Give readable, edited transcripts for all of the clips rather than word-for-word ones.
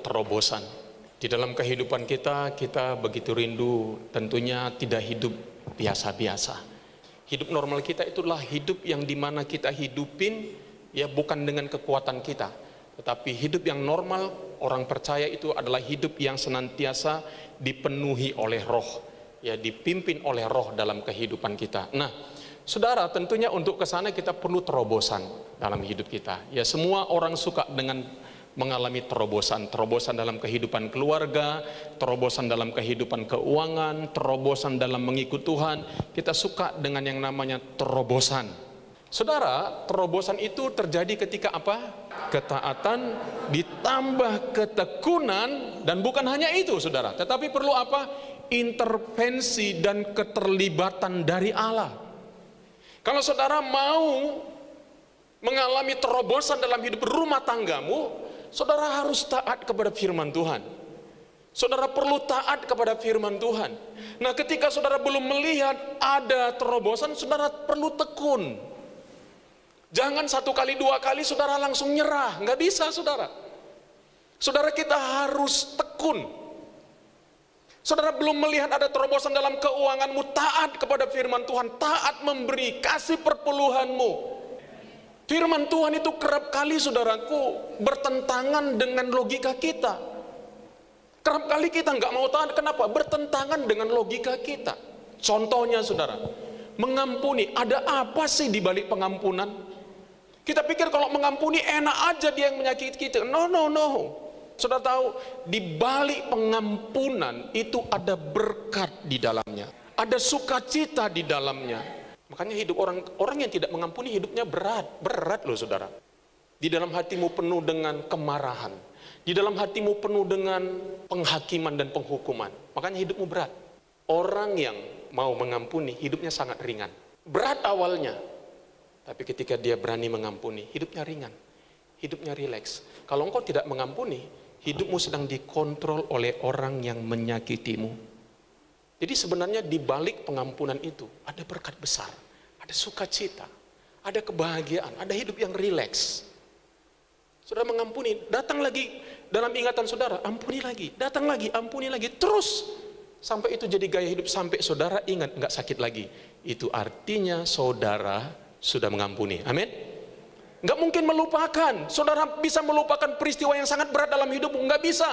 terobosan. Di dalam kehidupan kita, kita begitu rindu tentunya tidak hidup biasa-biasa. Hidup normal kita itulah hidup yang dimana kita hidupin ya bukan dengan kekuatan kita, tetapi hidup yang normal orang percaya itu adalah hidup yang senantiasa dipenuhi oleh roh, ya dipimpin oleh roh dalam kehidupan kita. Nah, saudara, tentunya untuk ke sana kita perlu terobosan dalam hidup kita. Ya, semua orang suka dengan mengalami terobosan dalam kehidupan keluarga, terobosan dalam kehidupan keuangan, terobosan dalam mengikut Tuhan. Kita suka dengan yang namanya terobosan. Saudara, terobosan itu terjadi ketika apa? Ketaatan ditambah ketekunan, dan bukan hanya itu, saudara, tetapi perlu apa? Intervensi dan keterlibatan dari Allah. Kalau saudara mau mengalami terobosan dalam hidup rumah tanggamu, saudara harus taat kepada firman Tuhan. Saudara perlu taat kepada firman Tuhan. Nah, ketika saudara belum melihat ada terobosan, saudara perlu tekun. Jangan satu kali, dua kali saudara langsung nyerah. Nggak bisa, saudara. Saudara, kita harus tekun. Saudara belum melihat ada terobosan dalam keuanganmu, taat kepada firman Tuhan, taat memberi, kasih perpuluhanmu. Firman Tuhan itu kerap kali, saudaraku, bertentangan dengan logika kita. Kerap kali kita nggak mau taat, kenapa? Bertentangan dengan logika kita. Contohnya, saudara, mengampuni. Ada apa sih di balik pengampunan? Kita pikir kalau mengampuni enak aja dia yang menyakiti kita. No. Saudara tahu, di balik pengampunan itu ada berkat di dalamnya, ada sukacita di dalamnya. Makanya hidup orang yang tidak mengampuni hidupnya berat loh, saudara. Di dalam hatimu penuh dengan kemarahan, di dalam hatimu penuh dengan penghakiman dan penghukuman. Makanya hidupmu berat. Orang yang mau mengampuni hidupnya sangat ringan. Berat awalnya, tapi ketika dia berani mengampuni, hidupnya ringan, hidupnya rileks. Kalau engkau tidak mengampuni, hidupmu sedang dikontrol oleh orang yang menyakitimu. Jadi sebenarnya di balik pengampunan itu ada berkat besar, ada sukacita, ada kebahagiaan, ada hidup yang rileks. Saudara mengampuni, datang lagi dalam ingatan saudara, ampuni lagi, datang lagi, ampuni lagi, terus sampai itu jadi gaya hidup, sampai saudara ingat nggak sakit lagi. Itu artinya saudara sudah mengampuni. Amin. Nggak mungkin melupakan. Saudara bisa melupakan peristiwa yang sangat berat dalam hidupmu? Nggak bisa.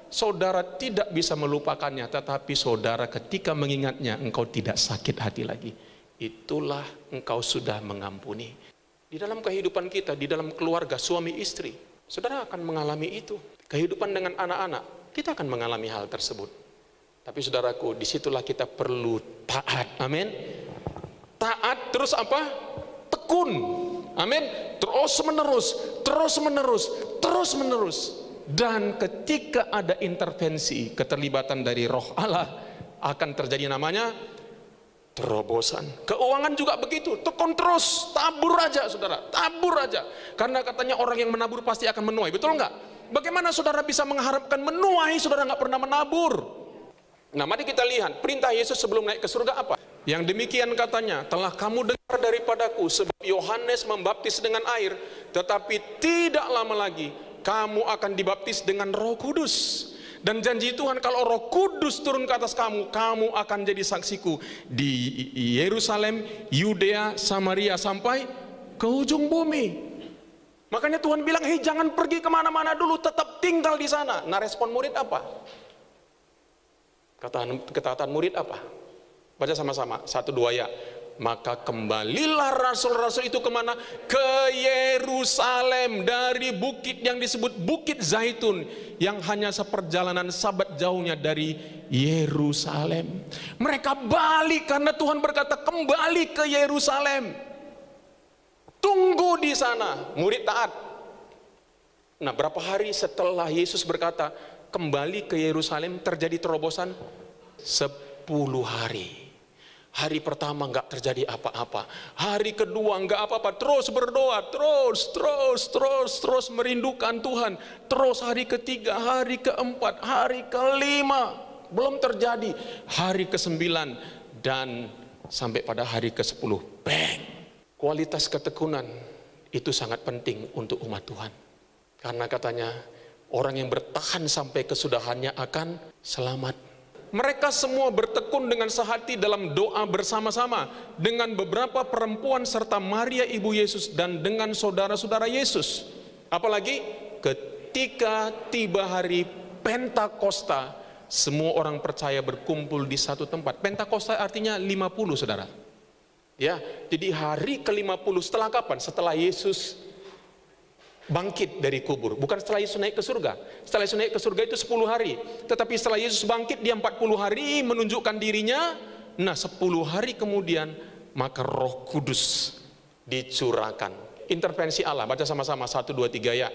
Saudara tidak bisa melupakannya, tetapi saudara ketika mengingatnya, engkau tidak sakit hati lagi. Itulah engkau sudah mengampuni. Di dalam kehidupan kita, di dalam keluarga suami istri, saudara akan mengalami itu. Kehidupan dengan anak-anak, kita akan mengalami hal tersebut. Tapi saudaraku, disitulah kita perlu taat. Amin. Taat terus apa? Tekun. Amin. Terus menerus. Dan ketika ada intervensi, keterlibatan dari roh Allah, akan terjadi namanya terobosan. Keuangan juga begitu, tekun terus, tabur aja, saudara, tabur aja. Karena katanya orang yang menabur pasti akan menuai, betul nggak? Bagaimana saudara bisa mengharapkan menuai, saudara nggak pernah menabur? Nah, mari kita lihat perintah Yesus sebelum naik ke surga apa? Yang demikian katanya, telah kamu dengar daripadaku, sebab Yohanes membaptis dengan air, tetapi tidak lama lagi kamu akan dibaptis dengan Roh Kudus. Dan janji Tuhan, kalau Roh Kudus turun ke atas kamu, kamu akan jadi saksiku di Yerusalem, Yudea, Samaria, sampai ke ujung bumi. Makanya Tuhan bilang, hei, jangan pergi kemana-mana dulu, tetap tinggal di sana. Nah, respon murid apa? Ketaatan murid apa? Baca sama-sama, 1, 2 ya. Maka kembalilah rasul-rasul itu kemana? Ke Yerusalem, dari bukit yang disebut Bukit Zaitun, yang hanya seperjalanan sabat jauhnya dari Yerusalem. Mereka balik karena Tuhan berkata kembali ke Yerusalem. Tunggu di sana, murid taat. Nah, berapa hari setelah Yesus berkata kembali ke Yerusalem, terjadi terobosan? 10 hari. Hari pertama nggak terjadi apa-apa, hari kedua nggak apa-apa, terus berdoa, terus merindukan Tuhan, terus hari ketiga, hari keempat, hari kelima, belum terjadi, hari ke-9, dan sampai pada hari ke-10, bang. Kualitas ketekunan itu sangat penting untuk umat Tuhan, karena katanya Orang yang bertahan sampai kesudahannya akan selamat. Mereka semua bertekun dengan sehati dalam doa bersama-sama dengan beberapa perempuan serta Maria ibu Yesus dan dengan saudara-saudara Yesus. Apalagi ketika tiba hari Pentakosta, semua orang percaya berkumpul di satu tempat. Pentakosta artinya 50, saudara. Ya, jadi hari ke-50 setelah kapan? Setelah Yesus bangkit dari kubur. Bukan setelah Yesus naik ke surga. Setelah Yesus naik ke surga itu 10 hari. Tetapi setelah Yesus bangkit, dia 40 hari menunjukkan dirinya. Nah, 10 hari kemudian maka Roh Kudus dicurahkan. Intervensi Allah. Baca sama-sama 1, 2, 3 ya.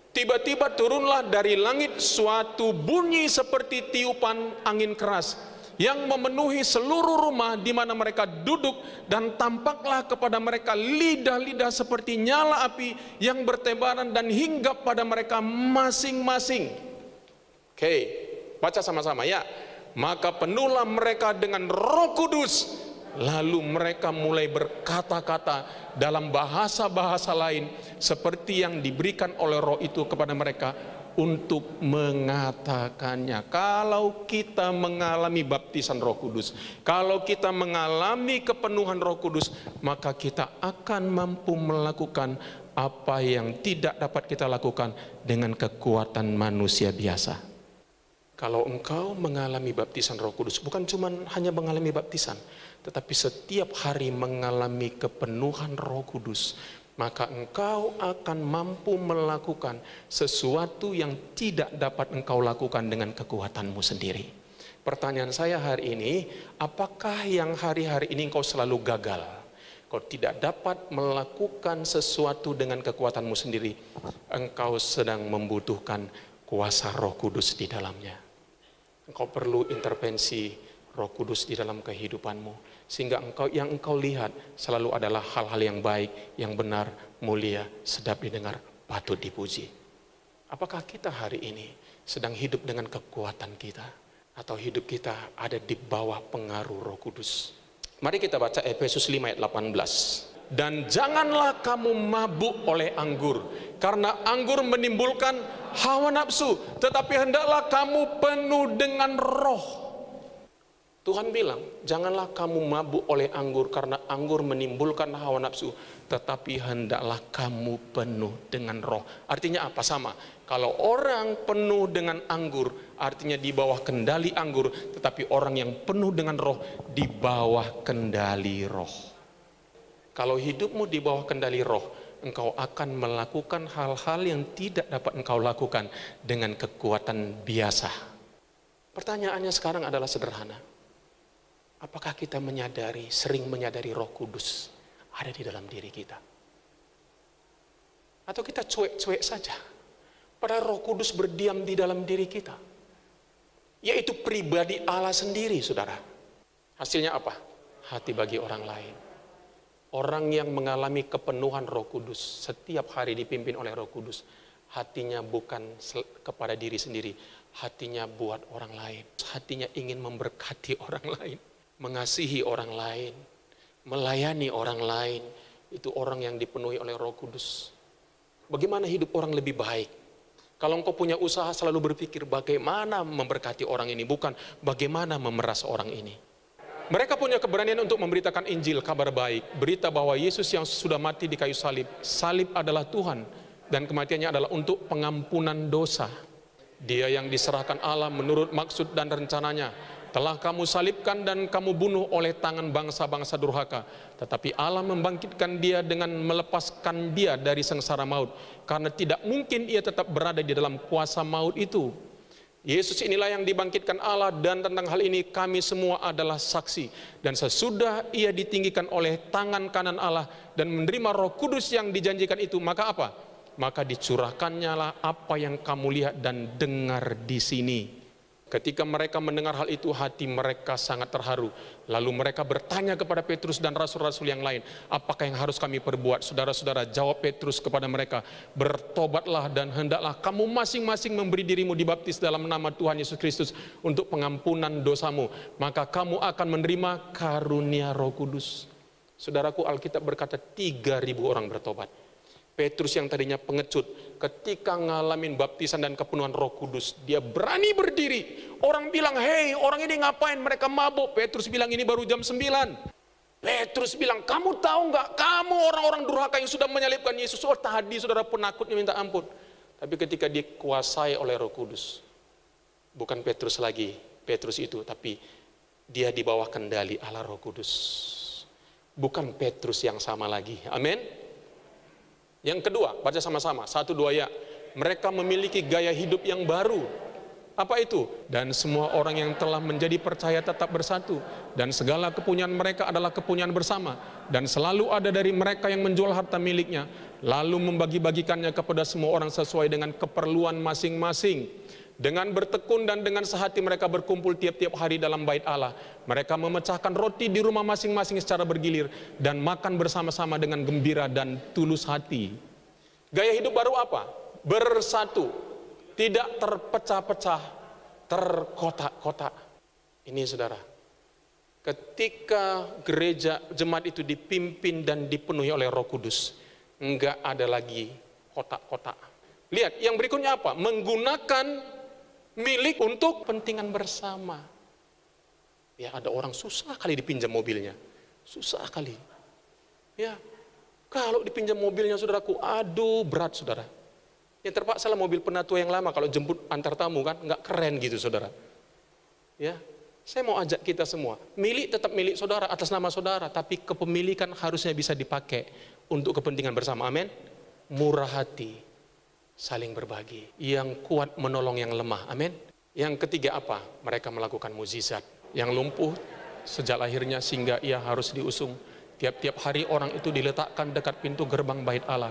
Tiba-tiba turunlah dari langit suatu bunyi seperti tiupan angin keras yang memenuhi seluruh rumah di mana mereka duduk, dan tampaklah kepada mereka lidah-lidah seperti nyala api yang bertebaran dan hinggap pada mereka masing-masing. Oke, baca sama-sama ya. Maka penuhlah mereka dengan Roh Kudus, lalu mereka mulai berkata-kata dalam bahasa-bahasa lain seperti yang diberikan oleh Roh itu kepada mereka untuk mengatakannya. Kalau kita mengalami baptisan Roh Kudus, kalau kita mengalami kepenuhan Roh Kudus, maka kita akan mampu melakukan apa yang tidak dapat kita lakukan dengan kekuatan manusia biasa. Kalau engkau mengalami baptisan Roh Kudus, bukan cuma hanya mengalami baptisan, tetapi setiap hari mengalami kepenuhan Roh Kudus, maka engkau akan mampu melakukan sesuatu yang tidak dapat engkau lakukan dengan kekuatanmu sendiri. Pertanyaan saya hari ini, apakah yang hari-hari ini engkau selalu gagal? Kau tidak dapat melakukan sesuatu dengan kekuatanmu sendiri, engkau sedang membutuhkan kuasa Roh Kudus di dalamnya. Engkau perlu intervensi Roh Kudus di dalam kehidupanmu, sehingga yang engkau lihat selalu adalah hal-hal yang baik, yang benar, mulia, sedap didengar, patut dipuji. Apakah kita hari ini sedang hidup dengan kekuatan kita, atau hidup kita ada di bawah pengaruh Roh Kudus? Mari kita baca Efesus 5 ayat 18. Dan janganlah kamu mabuk oleh anggur, karena anggur menimbulkan hawa nafsu, tetapi hendaklah kamu penuh dengan Roh. Tuhan bilang, janganlah kamu mabuk oleh anggur, karena anggur menimbulkan hawa nafsu, tetapi hendaklah kamu penuh dengan Roh. Artinya apa? Sama. Kalau orang penuh dengan anggur, artinya di bawah kendali anggur, tetapi orang yang penuh dengan Roh, di bawah kendali Roh. Kalau hidupmu di bawah kendali Roh, engkau akan melakukan hal-hal yang tidak dapat engkau lakukan dengan kekuatan biasa. Pertanyaannya sekarang adalah sederhana. Apakah kita sering menyadari Roh Kudus ada di dalam diri kita? Atau kita cuek-cuek saja? Padahal Roh Kudus berdiam di dalam diri kita. Yaitu pribadi Allah sendiri, saudara. Hasilnya apa? Hati bagi orang lain. Orang yang mengalami kepenuhan Roh Kudus, setiap hari dipimpin oleh Roh Kudus, hatinya bukan kepada diri sendiri, hatinya buat orang lain. Hatinya ingin memberkati orang lain, mengasihi orang lain, melayani orang lain. Itu orang yang dipenuhi oleh Roh Kudus. Bagaimana hidup orang lebih baik? Kalau engkau punya usaha, selalu berpikir bagaimana memberkati orang ini, bukan bagaimana memeras orang ini. Mereka punya keberanian untuk memberitakan Injil, kabar baik, berita bahwa Yesus yang sudah mati di kayu salib, salib adalah Tuhan, dan kematiannya adalah untuk pengampunan dosa. Dia yang diserahkan Allah menurut maksud dan rencananya, telah kamu salibkan dan kamu bunuh oleh tangan bangsa-bangsa durhaka. Tetapi Allah membangkitkan dia dengan melepaskan dia dari sengsara maut, karena tidak mungkin ia tetap berada di dalam kuasa maut itu. Yesus inilah yang dibangkitkan Allah, dan tentang hal ini kami semua adalah saksi. Dan sesudah ia ditinggikan oleh tangan kanan Allah dan menerima Roh Kudus yang dijanjikan itu, maka apa? Maka dicurahkannya lah apa yang kamu lihat dan dengar di sini. Ketika mereka mendengar hal itu, hati mereka sangat terharu. Lalu mereka bertanya kepada Petrus dan rasul-rasul yang lain, apakah yang harus kami perbuat? Saudara-saudara, jawab Petrus kepada mereka, bertobatlah dan hendaklah kamu masing-masing memberi dirimu dibaptis dalam nama Tuhan Yesus Kristus untuk pengampunan dosamu. Maka kamu akan menerima karunia Roh Kudus. Saudaraku, Alkitab berkata 3.000 orang bertobat. Petrus yang tadinya pengecut, ketika ngalamin baptisan dan kepenuhan Roh Kudus, dia berani berdiri. Orang bilang, hei, orang ini ngapain? Mereka mabuk. Petrus bilang, ini baru jam 9. Petrus bilang, kamu tahu nggak? Kamu orang-orang durhaka yang sudah menyalibkan Yesus. Oh, tadi saudara penakutnya minta ampun. Tapi ketika dikuasai oleh Roh Kudus, bukan Petrus lagi, Petrus itu, tapi dia di bawah kendali Allah Roh Kudus. Bukan Petrus yang sama lagi. Amin. Yang kedua, baca sama-sama, 1, 2 ya. Mereka memiliki gaya hidup yang baru. Apa itu? Dan semua orang yang telah menjadi percaya tetap bersatu. Dan segala kepunyaan mereka adalah kepunyaan bersama. Dan selalu ada dari mereka yang menjual harta miliknya, lalu membagi-bagikannya kepada semua orang sesuai dengan keperluan masing-masing. Dengan bertekun dan dengan sehati mereka berkumpul tiap-tiap hari dalam bait Allah. Mereka memecahkan roti di rumah masing-masing secara bergilir dan makan bersama-sama dengan gembira dan tulus hati. Gaya hidup baru apa? Bersatu, tidak terpecah-pecah, terkotak-kotak. Ini saudara, ketika gereja jemaat itu dipimpin dan dipenuhi oleh Roh Kudus, enggak ada lagi kotak-kotak. Lihat, yang berikutnya apa? Menggunakan milik untuk kepentingan bersama. Ya, ada orang susah kali dipinjam mobilnya. Susah kali. Ya, kalau dipinjam mobilnya saudaraku, aduh berat saudara. Yang terpaksa lah mobil penatua yang lama kalau jemput antar tamu kan, nggak keren gitu saudara. Ya, saya mau ajak kita semua, milik tetap milik saudara atas nama saudara, tapi kepemilikan harusnya bisa dipakai untuk kepentingan bersama. Amin. Murah hati, saling berbagi, yang kuat menolong yang lemah. Amin. Yang ketiga apa? Mereka melakukan mukjizat. Yang lumpuh sejak lahirnya sehingga ia harus diusung. Tiap-tiap hari orang itu diletakkan dekat pintu gerbang bait Allah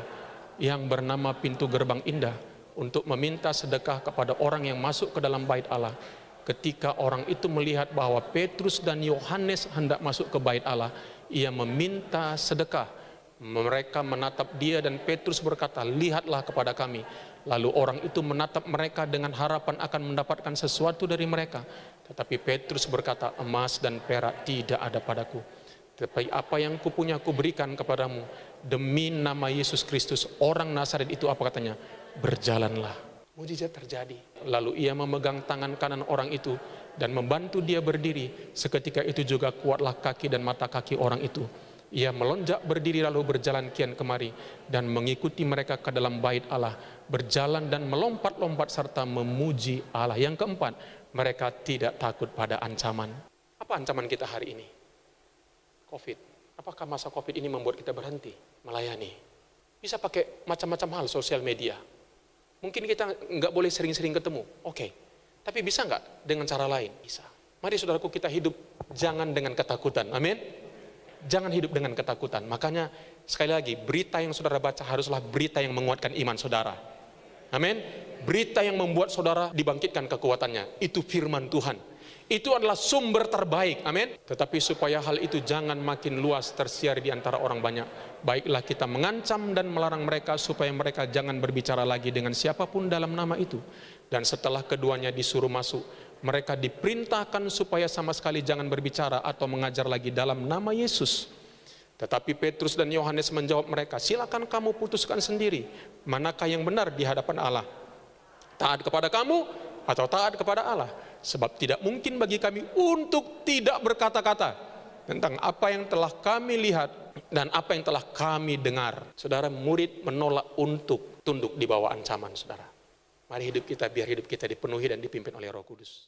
yang bernama pintu gerbang indah untuk meminta sedekah kepada orang yang masuk ke dalam bait Allah. Ketika orang itu melihat bahwa Petrus dan Yohanes hendak masuk ke bait Allah, ia meminta sedekah. Mereka menatap dia dan Petrus berkata, lihatlah kepada kami. Lalu orang itu menatap mereka dengan harapan akan mendapatkan sesuatu dari mereka. Tetapi Petrus berkata, emas dan perak tidak ada padaku. Tetapi apa yang kupunya kuberikan kepadamu. Demi nama Yesus Kristus, orang Nazaret itu apa katanya? Berjalanlah. Mujizat terjadi. Lalu ia memegang tangan kanan orang itu dan membantu dia berdiri. Seketika itu juga kuatlah kaki dan mata kaki orang itu. Ia melonjak berdiri lalu berjalan kian kemari dan mengikuti mereka ke dalam bait Allah, berjalan dan melompat-lompat serta memuji Allah. Yang keempat, mereka tidak takut pada ancaman. Apa ancaman kita hari ini? Covid. Apakah masa Covid ini membuat kita berhenti melayani? Bisa pakai macam-macam hal sosial media. Mungkin kita nggak boleh sering-sering ketemu. Oke. Tapi bisa nggak dengan cara lain? Bisa. Mari saudaraku, kita hidup jangan dengan ketakutan. Amin. Jangan hidup dengan ketakutan. Makanya sekali lagi, berita yang saudara baca haruslah berita yang menguatkan iman saudara. Amin. Berita yang membuat saudara dibangkitkan kekuatannya. Itu firman Tuhan. Itu adalah sumber terbaik. Amin. Tetapi supaya hal itu jangan makin luas tersiar di antara orang banyak, baiklah kita mengancam dan melarang mereka supaya mereka jangan berbicara lagi dengan siapapun dalam nama itu. Dan setelah keduanya disuruh masuk, mereka diperintahkan supaya sama sekali jangan berbicara atau mengajar lagi dalam nama Yesus. Tetapi Petrus dan Yohanes menjawab mereka, silakan kamu putuskan sendiri, manakah yang benar di hadapan Allah, taat kepada kamu atau taat kepada Allah. Sebab tidak mungkin bagi kami untuk tidak berkata-kata tentang apa yang telah kami lihat dan apa yang telah kami dengar. Saudara, murid menolak untuk tunduk di bawah ancaman saudara. Mari hidup kita, biar hidup kita dipenuhi dan dipimpin oleh Roh Kudus.